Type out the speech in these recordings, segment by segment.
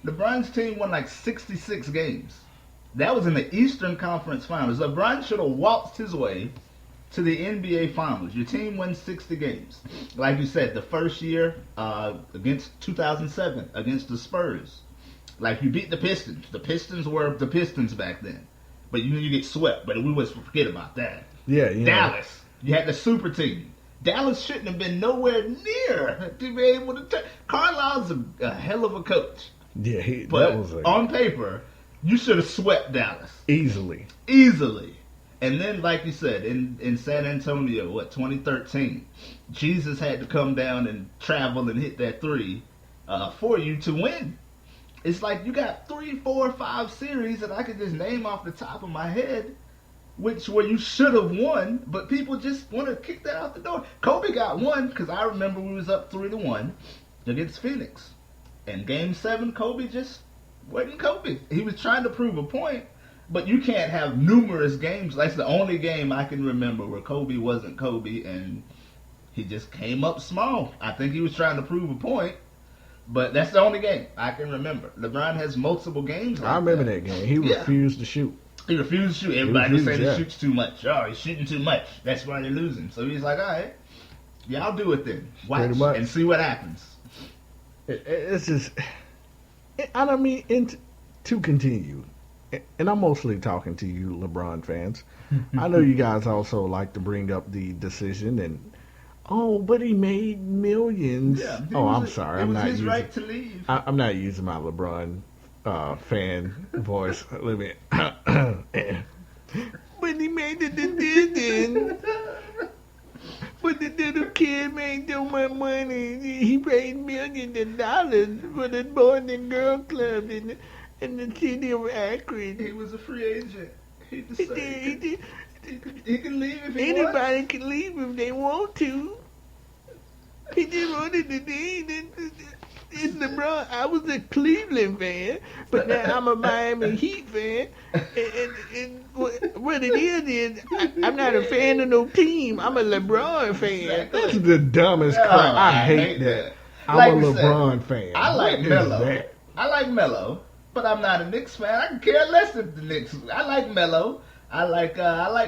LeBron's team won like 66 games. That was in the Eastern Conference Finals. LeBron should have waltzed his way to the NBA Finals. Your team wins 60 games. Like you said, the first year against 2007 against the Spurs. Like you beat the Pistons. The Pistons were the Pistons back then. But you get swept. But we always forget about that. Yeah, Dallas. You had the super team. Dallas shouldn't have been nowhere near to be able to. Carlisle's a hell of a coach. Yeah, But that was on paper, you should have swept Dallas easily. And then, like you said, in San Antonio, 2013, Jesus had to come down and travel and hit that three for you to win. It's like you got 3, 4, 5 series that I could just name off the top of my head, where you should have won, but people just want to kick that out the door. Kobe got one because I remember we was up 3-1 against Phoenix. And Game 7, Kobe just wasn't Kobe. He was trying to prove a point, but you can't have numerous games. That's the only game I can remember where Kobe wasn't Kobe and he just came up small. I think he was trying to prove a point, but that's the only game I can remember. LeBron has multiple games like I remember that game. He refused to shoot. He refused to shoot. Everybody was saying he shoots too much. Oh, he's shooting too much. That's why they're losing. So he's like, all right, yeah, I'll do it then. Watch and see what happens. It's just, I don't mean, to continue, and I'm mostly talking to you LeBron fans. I know you guys also like to bring up the decision and, but he made millions. Yeah, I'm sorry. It was his right to leave. I'm not using my LeBron fan voice. Let me. But he made the decision. But the little kid made so much money. He paid millions of dollars for the Boys and Girls Club in the city of Akron. He was a free agent. He decided he can leave if he Anybody wants. can leave if they want to. He just wanted to leave. It's LeBron. I was a Cleveland fan, but now I'm a Miami Heat fan. And what it is I'm not a fan of no team. I'm a LeBron fan. Exactly. That's the dumbest crap. I hate that. I'm a LeBron fan. I like Melo. I like Melo, but I'm not a Knicks fan. I can care less if the Knicks. I like Melo. I like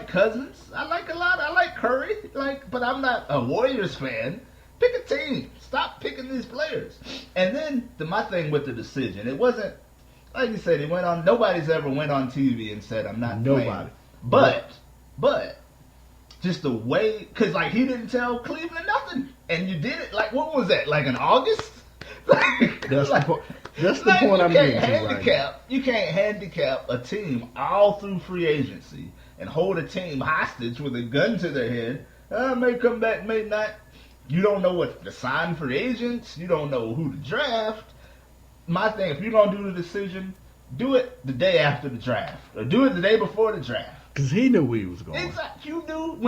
Cousins. I like a lot. I like Curry. But I'm not a Warriors fan. Pick a team. Stop picking these players. And then my thing with the decision, it wasn't like you said. It went on. Nobody's ever went on TV and said I'm not playing. But just the way, because he didn't tell Cleveland nothing, and you did it. What was that? In August? That's the point I'm getting to. You can't handicap a team all through free agency and hold a team hostage with a gun to their head. May come back, may not. You don't know what to sign for agents. You don't know who to draft. My thing, if you're going to do the decision, do it the day after the draft. Or do it the day before the draft. Because he knew where he was going. Exactly. You knew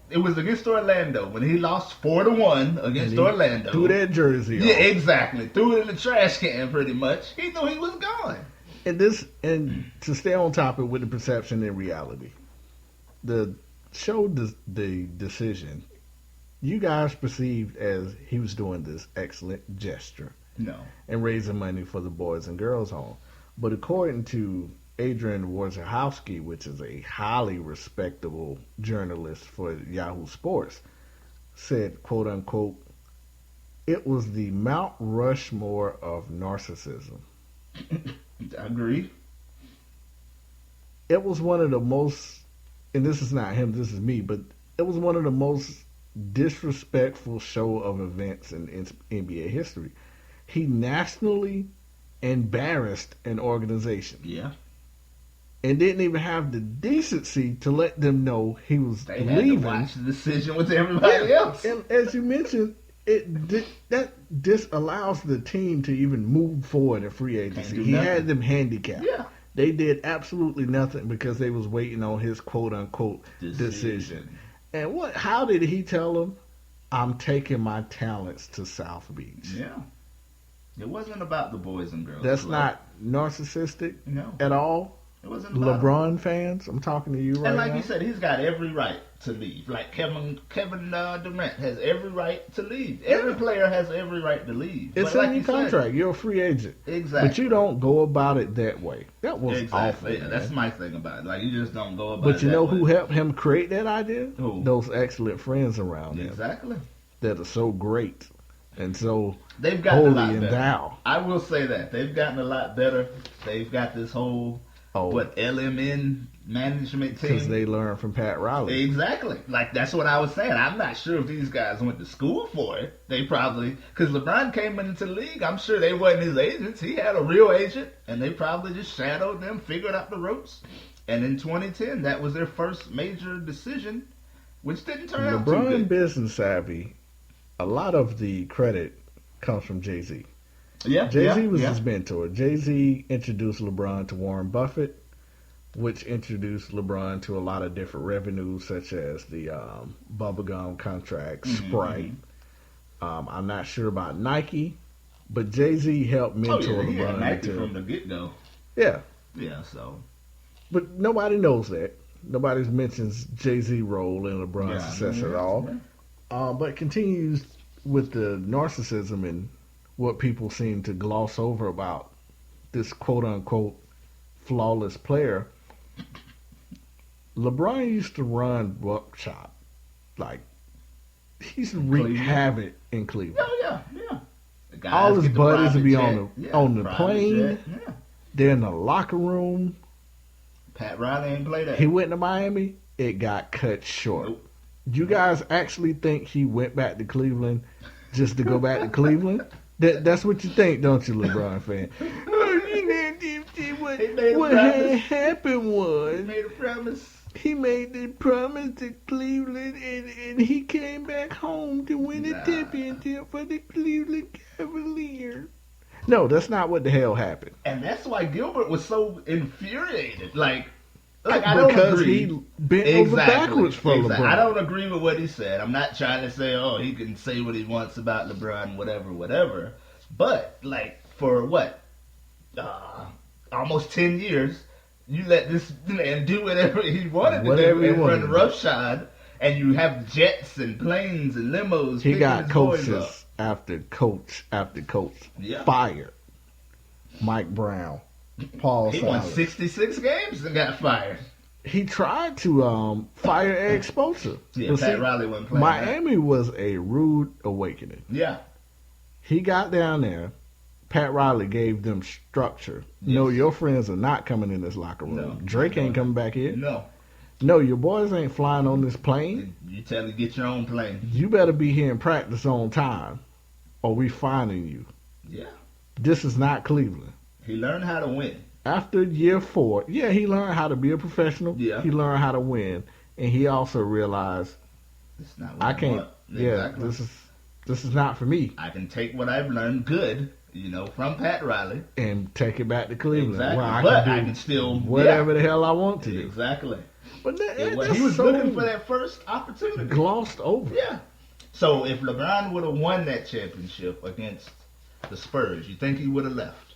it was against Orlando. When he lost 4-1 against Orlando. Threw that jersey off. Yeah, exactly. Threw it in the trash can pretty much. He knew he was gone. And to stay on topic with the perception and reality. The decision, you guys perceived as he was doing this excellent gesture. No. And raising money for the Boys and Girls Home. But according to Adrian Wojciechowski, which is a highly respectable journalist for Yahoo Sports, said, quote unquote, it was the Mount Rushmore of narcissism. I agree. It was one of the most, and this is not him, this is me, but it was one of the most disrespectful show of events in NBA history. He nationally embarrassed an organization. Yeah. And didn't even have the decency to let them know he was leaving. Had to watch the decision with everybody else. And as you mentioned, that disallows the team to even move forward in free agency. He had them handicapped. Yeah. They did absolutely nothing because they was waiting on his quote unquote decision. And how did he tell them? I'm taking my talents to South Beach. Yeah. It wasn't about the Boys and Girls That's Club. not narcissistic No. at all. It wasn't about him. LeBron fans, I'm talking to you right And like now. you said, he's got every right to leave. Like Kevin Durant has every right to leave. Every player has every right to leave. It's but in like your you said, contract. You're a free agent. exactly. But you don't go about it that way. That was awful. Yeah, man. that's my thing about it. Like you just don't go about. But you it know that who way. helped him create that idea? Who? Those excellent friends around him Exactly. that are so great and so They've gotten a lot holy and better. thou. I will say that they've gotten a lot better. They've got this whole LMN management team. Because they learned from Pat Riley. Exactly. Like, that's what I was saying. I'm not sure if these guys went to school for it. They probably, because LeBron came into the league, I'm sure they wasn't his agents. He had a real agent, and they probably just shadowed them, figured out the ropes. And in 2010, that was their first major decision, which didn't turn out too LeBron good. business savvy, a lot of the credit comes from Jay-Z. Yeah, Jay-Z was his mentor. Jay-Z introduced LeBron to Warren Buffett, which introduced LeBron to a lot of different revenues, such as the bubblegum contract, Sprite. I'm not sure about Nike, but Jay-Z helped mentor he had LeBron. Nike from the get-go. Yeah. Yeah, so. But nobody knows that. Nobody mentions Jay-Z role in LeBron's success at all. Yeah. But continues with the narcissism and what people seem to gloss over about this quote-unquote flawless player. LeBron used to run buckshot. Like, he's wreaked havoc in Cleveland. Yeah. The guys All his get the buddies would be private on the private plane. jet. Yeah. They're in the locker room. Pat Riley ain't play that. He went to Miami. It got cut short. Nope. You guys actually think he went back to Cleveland just to go back to Cleveland? That's what you think, don't you, LeBron fan? What had happened He was made a promise. he made the promise to Cleveland, and he came back home to win a championship for the Cleveland Cavaliers. No, that's not what the hell happened. And that's why Gilbert was so infuriated. Like I don't Because agree. he bent over backwards for LeBron. I don't agree with what he said. I'm not trying to say, oh, he can say what he wants about LeBron, whatever. But, like, for what? Almost 10 years, you let this man do whatever he wanted to do and run roughshod, and you have jets and planes and limos. He got his boys coaches up. after coach after coach Yeah. fired. Mike Brown, Paul He won Silas. 66 games and got fired. He tried to fire Eric Spoelstra. Yeah, But Pat Riley wasn't playing Miami was a rude awakening. Yeah. He got down there. Pat Riley gave them structure. Yes. No, your friends are not coming in this locker room. No. Drake ain't coming back here. No. No, your boys ain't flying on this plane. You tell him to get your own plane. You better be here in practice on time, or we fining you. Yeah. This is not Cleveland. He learned how to win. After year 4, yeah, he learned how to be a professional. Yeah. He learned how to win, and he also realized It's not what I can't. want. Yeah, Exactly. this is not for me, I can take what I've learned good, from Pat Riley. and take it back to Cleveland. Exactly. Where But do I can still whatever the hell I want to do. Exactly. But He that's was so looking for that first opportunity. glossed over. Yeah. So if LeBron would have won that championship against the Spurs, you think he would have left?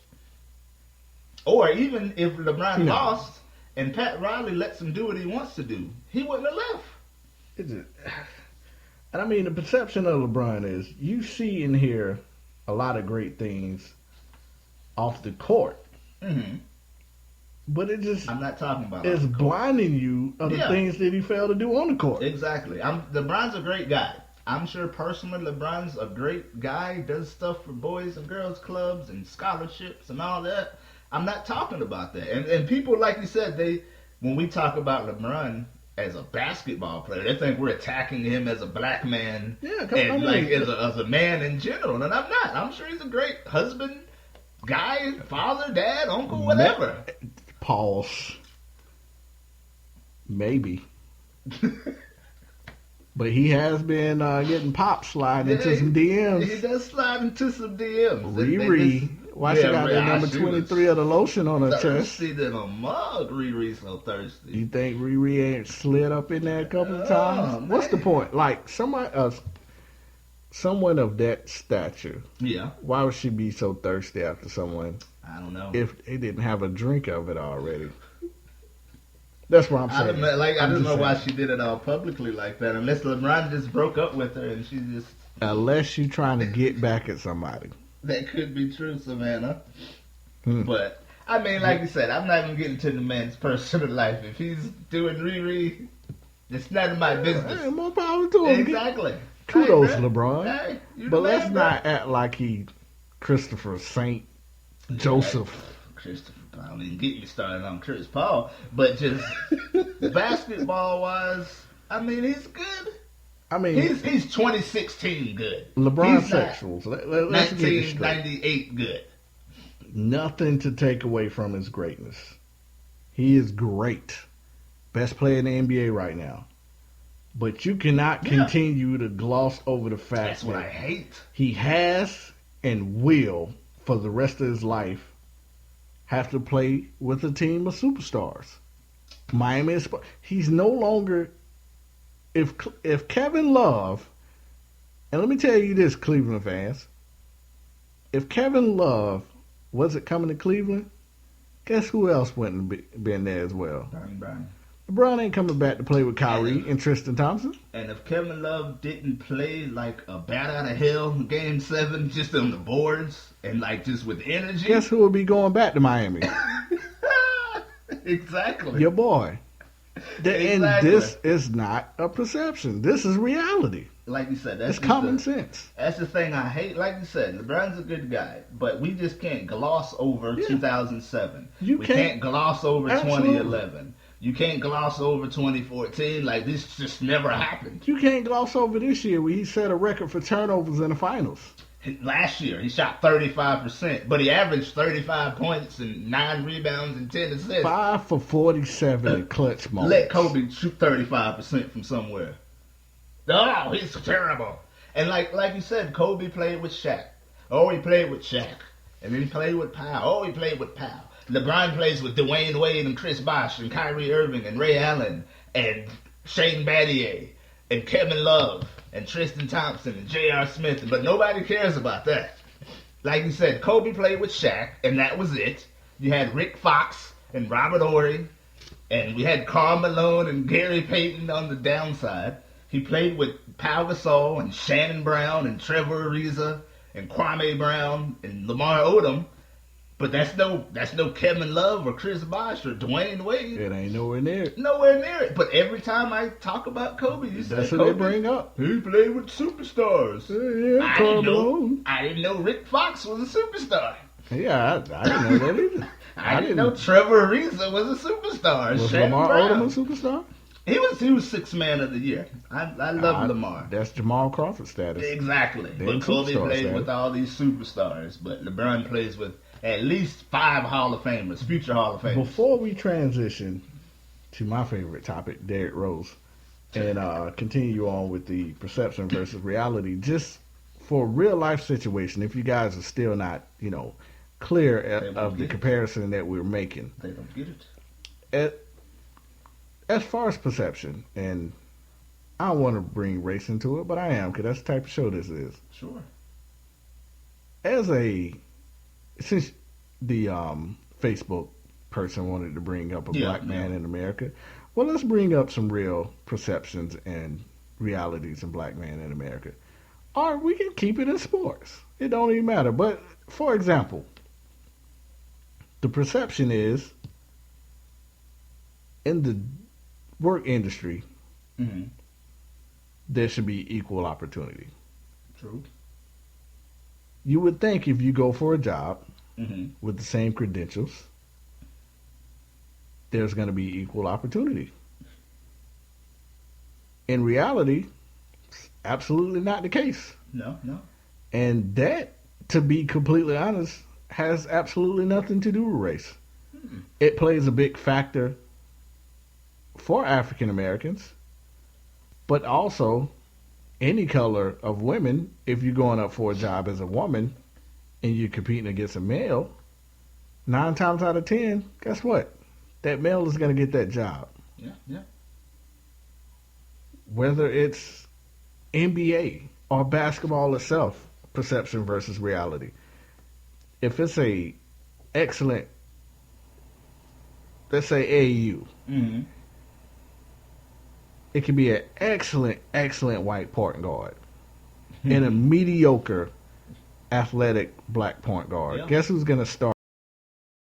Or even if LeBron No. lost and Pat Riley lets him do what he wants to do, he wouldn't have left. And I mean, the perception of LeBron is you see and hear a lot of great things off the court, Mm-hmm. but it just I'm not talking about is off the court. blinding you of the Yeah. things that he failed to do on the court. Exactly. LeBron's a great guy. I'm sure personally LeBron's a great guy, does stuff for boys and girls clubs and scholarships and all that. I'm not talking about that. And people, like you said, when we talk about LeBron as a basketball player, they think we're attacking him as a black man Yeah, and as a man in general. And I'm not. I'm sure he's a great husband, guy, father, dad, uncle, whatever. Pause. Maybe. But he has been getting pop sliding into some DMs. He does slide into some DMs. Riri. Why she got that number 23 of the lotion on her chest? Thirsty than a mug. Riri so thirsty. You think Riri ain't slid up in there a couple of times? What's the point? Like, someone of that stature, Yeah. why would she be so thirsty after someone I don't know. if they didn't have a drink of it already? That's what I'm I saying. don't know why she did it all publicly like that. Unless LeBron just broke up with her and she just. Unless you're trying to get back at somebody. That could be true, Savannah. Hmm. But I mean, like you said, I'm not gonna get into the man's personal life. If he's doing Riri, it's none of my business. Hey, more power to him. Exactly. Kudos, Hey, LeBron. Hey, but let's not act like he Christopher Saint Joseph. Christopher Paul. Don't even get me started on Chris Paul. But just basketball wise, I mean, he's good. I mean, he's 2016 good. LeBron He's sexuals. Let's get it straight. 1998 good. Nothing to take away from his greatness. He is great. Best player in the NBA right now. But you cannot continue to gloss over the fact That's what I hate. He has and will, for the rest of his life, have to play with a team of superstars. Miami is. He's no longer. If Kevin Love, and let me tell you this, Cleveland fans, if Kevin Love wasn't coming to Cleveland, guess who else wouldn't been there as well? Brian. LeBron ain't coming back to play with Kyrie and Tristan Thompson. And if Kevin Love didn't play like a bat out of hell in Game 7, just on the boards and like just with energy, guess who would be going back to Miami? Exactly. Your boy. Exactly. And this is not a perception. This is reality. Like you said, that's it's common sense. That's the thing I hate. Like you said, LeBron's a good guy, but we just can't gloss over 2007. We can't gloss over 2011. You can't gloss over 2014. Like, this just never happened. You can't gloss over this year where he set a record for turnovers in the finals. Last year, he shot 35%, but he averaged 35 points and 9 rebounds and 10 assists. 5 for 47 in clutch moments. Let Kobe shoot 35% from somewhere. Oh, he's terrible. And like you said, Kobe played with Shaq. Oh, he played with Shaq. And then he played with Powell. Oh, he played with Powell. LeBron plays with Dwayne Wade and Chris Bosh and Kyrie Irving and Ray Allen and Shane Battier and Kevin Love and Tristan Thompson and J.R. Smith. But nobody cares about that. Like you said, Kobe played with Shaq, and that was it. You had Rick Fox and Robert Horry, and we had Karl Malone and Gary Payton on the downside. He played with Pau Gasol and Shannon Brown and Trevor Ariza and Kwame Brown and Lamar Odom. But that's no Kevin Love or Chris Bosh or Dwayne Wade. It ain't nowhere near it. Nowhere near it. But every time I talk about Kobe, you say that's Kobe, what they bring up. He played with superstars. Yeah, I didn't know Rick Fox was a superstar. Yeah, I didn't know that either. I didn't know Trevor Ariza was a superstar. Was Shannon Lamar Brown. Odom a superstar? He was sixth man of the year. I love Lamar. That's Jamal Crawford status. Exactly. But Kobe played with all these superstars. But LeBron plays with at least 5 Hall of Famers, future Hall of Famers. Before we transition to my favorite topic, Derrick Rose, and continue on with the perception versus reality, just for real life situation, if you guys are still not, clear of the comparison that we're making. They don't get it. As far as perception, and I don't want to bring race into it, but I am, because that's the type of show this is. Sure. Since the Facebook person wanted to bring up a black man in America, well, let's bring up some real perceptions and realities in black man in America. Or we can keep it in sports. It don't even matter. But, for example, the perception is in the work industry, there should be equal opportunity. True. You would think if you go for a job with the same credentials, there's going to be equal opportunity. In reality, it's absolutely not the case. No. And that, to be completely honest, has absolutely nothing to do with race. It plays a big factor for African Americans, but also any color of women. If you're going up for a job as a woman and you're competing against a male, 9 times out of 10, guess what? That male is going to get that job. Yeah. Whether it's NBA or basketball itself, perception versus reality. If it's a excellent, let's say AAU, it can be an excellent white point guard and a mediocre athletic black point guard. Yeah. Guess who's going to start